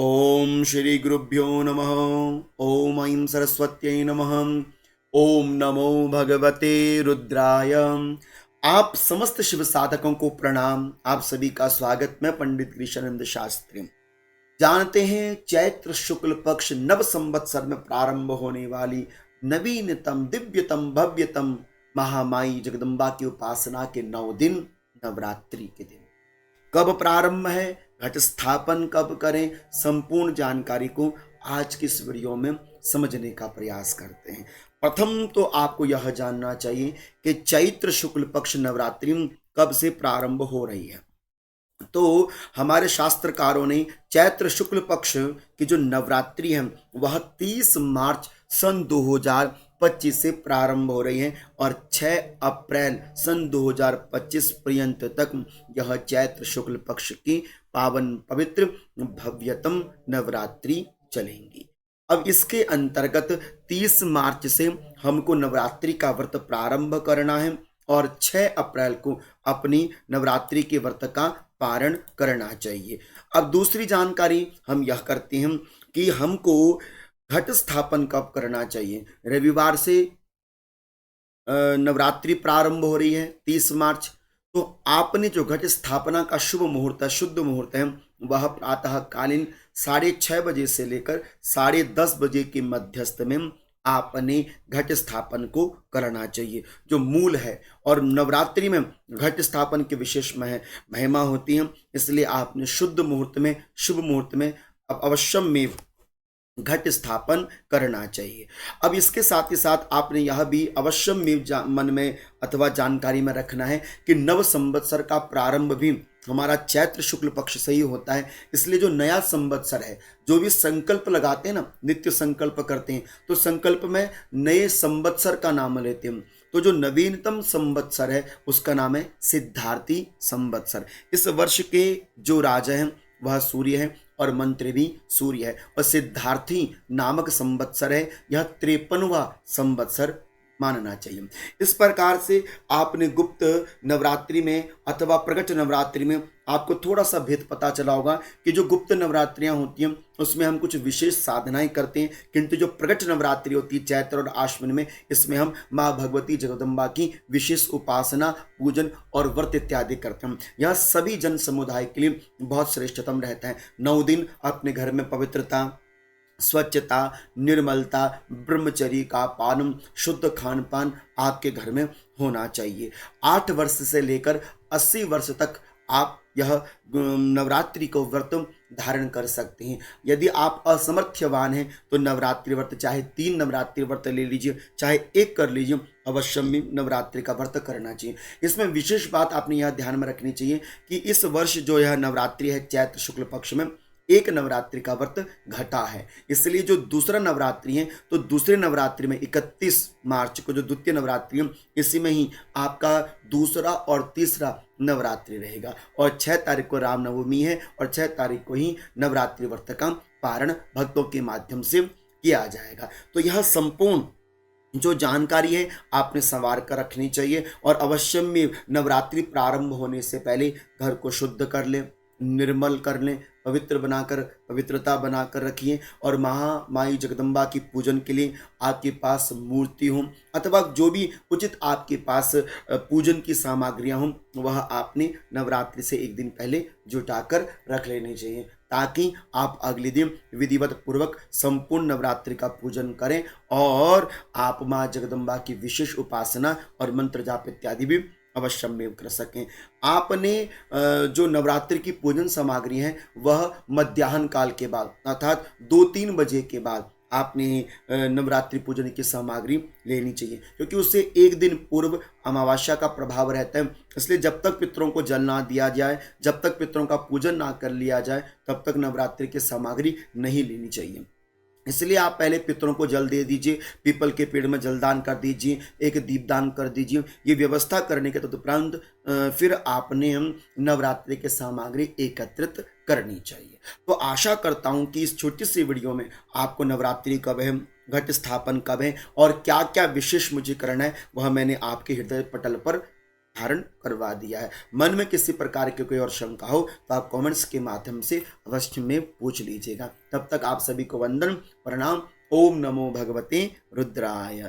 ओम श्री गुरुभ्यो नमः। ओम ऐं सरस्वत्यै नमः। ओम नमो भगवते रुद्राय। आप समस्त शिव साधकों को प्रणाम। आप सभी का स्वागत। मैं पंडित कृष्णानंद शास्त्री। जानते हैं चैत्र शुक्ल पक्ष नव संवत्सर में प्रारंभ होने वाली नवीनतम दिव्यतम भव्यतम महामाई जगदम्बा की उपासना के 9 दिन नवरात्रि के दिन कब प्रारंभ है, घट स्थापन कब करें, संपूर्ण जानकारी को आज की इस वीडियो में समझने का प्रयास करते हैं। प्रथम तो आपको यह जानना चाहिए कि चैत्र शुक्ल पक्ष नवरात्रि कब से प्रारंभ हो रही है। तो हमारे शास्त्रकारों ने चैत्र शुक्ल पक्ष की जो नवरात्रि है वह 30 मार्च सन 2025 से प्रारंभ हो रही है और 6 अप्रैल सन 2025 पर्यंत तक यह चैत्र शुक्ल पक्ष की पावन पवित्र भव्यतम नवरात्रि चलेंगी। अब इसके अंतर्गत 30 मार्च से हमको नवरात्रि का व्रत प्रारंभ करना है और 6 अप्रैल को अपनी नवरात्रि के व्रत का पारण करना चाहिए। अब दूसरी जानकारी हम यह करते हैं कि हमको घट स्थापन कब करना चाहिए। रविवार से नवरात्रि प्रारंभ हो रही है 30 मार्च। तो आपने जो घट स्थापना का शुभ मुहूर्त है, शुद्ध मुहूर्त है, वह प्रातः कालीन 6:30 बजे से लेकर 10:30 बजे के मध्यस्थ में आपने घट स्थापन को करना चाहिए, जो मूल है। और नवरात्रि में घट स्थापन की विशेष महिमा होती है, इसलिए आपने शुद्ध मुहूर्त में, शुभ मुहूर्त में अवश्य में घट स्थापन करना चाहिए। अब इसके साथ ही साथ आपने यह भी अवश्य में मन में अथवा जानकारी में रखना है कि नव संवत्सर का प्रारंभ भी हमारा चैत्र शुक्ल पक्ष से ही होता है। इसलिए जो नया संवत्सर है, जो भी संकल्प लगाते हैं ना, नित्य संकल्प करते हैं, तो संकल्प में नए संवत्सर का नाम लेते हैं। तो जो नवीनतम संवत्सर है उसका नाम है सिद्धार्थी संवत्सर। इस वर्ष के जो राजा हैं वह सूर्य है और मंत्र भी सूर्य है और सिद्धार्थी नामक संवत्सर है, यह 53वां संवत्सर मानना चाहिए। इस प्रकार से आपने गुप्त नवरात्रि में अथवा प्रकट नवरात्रि में आपको थोड़ा सा भेद पता चला होगा कि जो गुप्त नवरात्रियां होती हैं उसमें हम कुछ विशेष साधनाएं करते हैं, किंतु जो प्रकट नवरात्रि होती है चैत्र और आश्विन में, इसमें हम माँ भगवती जगदम्बा की विशेष उपासना, पूजन और व्रत इत्यादि करते हैं। यह सभी जन समुदाय के लिए बहुत श्रेष्ठतम रहता है। 9 दिन अपने घर में पवित्रता, स्वच्छता, निर्मलता, ब्रह्मचर्य का पालन, शुद्ध खान पान आपके घर में होना चाहिए। 8 वर्ष से लेकर 80 वर्ष तक आप यह नवरात्रि को व्रत धारण कर सकते हैं। यदि आप असमर्थ्यवान हैं तो नवरात्रि व्रत चाहे 3 नवरात्रि व्रत ले लीजिए, चाहे 1 कर लीजिए, अवश्य में नवरात्रि का व्रत करना चाहिए। इसमें विशेष बात आपने यह ध्यान में रखनी चाहिए कि इस वर्ष जो यह नवरात्रि है चैत्र शुक्ल पक्ष में, एक नवरात्रि का व्रत घटा है, इसलिए जो दूसरा नवरात्रि है तो दूसरे नवरात्रि में 31 मार्च को जो द्वितीय नवरात्रि है, इसी में ही आपका दूसरा और तीसरा नवरात्रि रहेगा और 6 तारीख को रामनवमी है और 6 तारीख को ही नवरात्रि व्रत का पारण भक्तों के माध्यम से किया जाएगा। तो यह संपूर्ण जो जानकारी है आपने संवार कर रखनी चाहिए और अवश्य में नवरात्रि प्रारंभ होने से पहले घर को शुद्ध कर लें, निर्मल कर लें, पवित्र बनाकर, पवित्रता बनाकर रखिए और महामाई जगदम्बा की पूजन के लिए आपके पास मूर्ति हो अथवा जो भी उचित आपके पास पूजन की सामग्रियां हों, वह आपने नवरात्रि से एक दिन पहले जुटाकर रख लेनी चाहिए, ताकि आप अगले दिन विधिवत पूर्वक संपूर्ण नवरात्रि का पूजन करें और आप माँ जगदम्बा की विशेष उपासना और मंत्र जाप इत्यादि भी अवश्य में कर सकें। आपने जो नवरात्रि की पूजन सामग्री है वह मध्याह्न काल के बाद अर्थात 2-3 बजे के बाद आपने नवरात्रि पूजन की सामग्री लेनी चाहिए, क्योंकि उससे एक दिन पूर्व अमावस्या का प्रभाव रहता है। इसलिए जब तक पितरों को जल ना दिया जाए, जब तक पितरों का पूजन ना कर लिया जाए, तब तक नवरात्रि की सामग्री नहीं लेनी चाहिए। इसलिए आप पहले पितरों को जल दे दीजिए, पीपल के पेड़ में जलदान कर दीजिए, एक दीपदान कर दीजिए। ये व्यवस्था करने के तदुपरांत फिर आपने नवरात्रि के सामग्री एकत्रित करनी चाहिए। तो आशा करता हूं कि इस छोटी सी वीडियो में आपको नवरात्रि कब है, घट स्थापन कब है और क्या क्या विशेष मुझे करना है, वह मैंने आपके हृदय पटल पर धारण करवा दिया है। मन में किसी प्रकार की कोई और शंका हो तो आप कमेंट्स के माध्यम से अवश्य में पूछ लीजिएगा। तब तक आप सभी को वंदन प्रणाम। ओम नमो भगवते रुद्राय।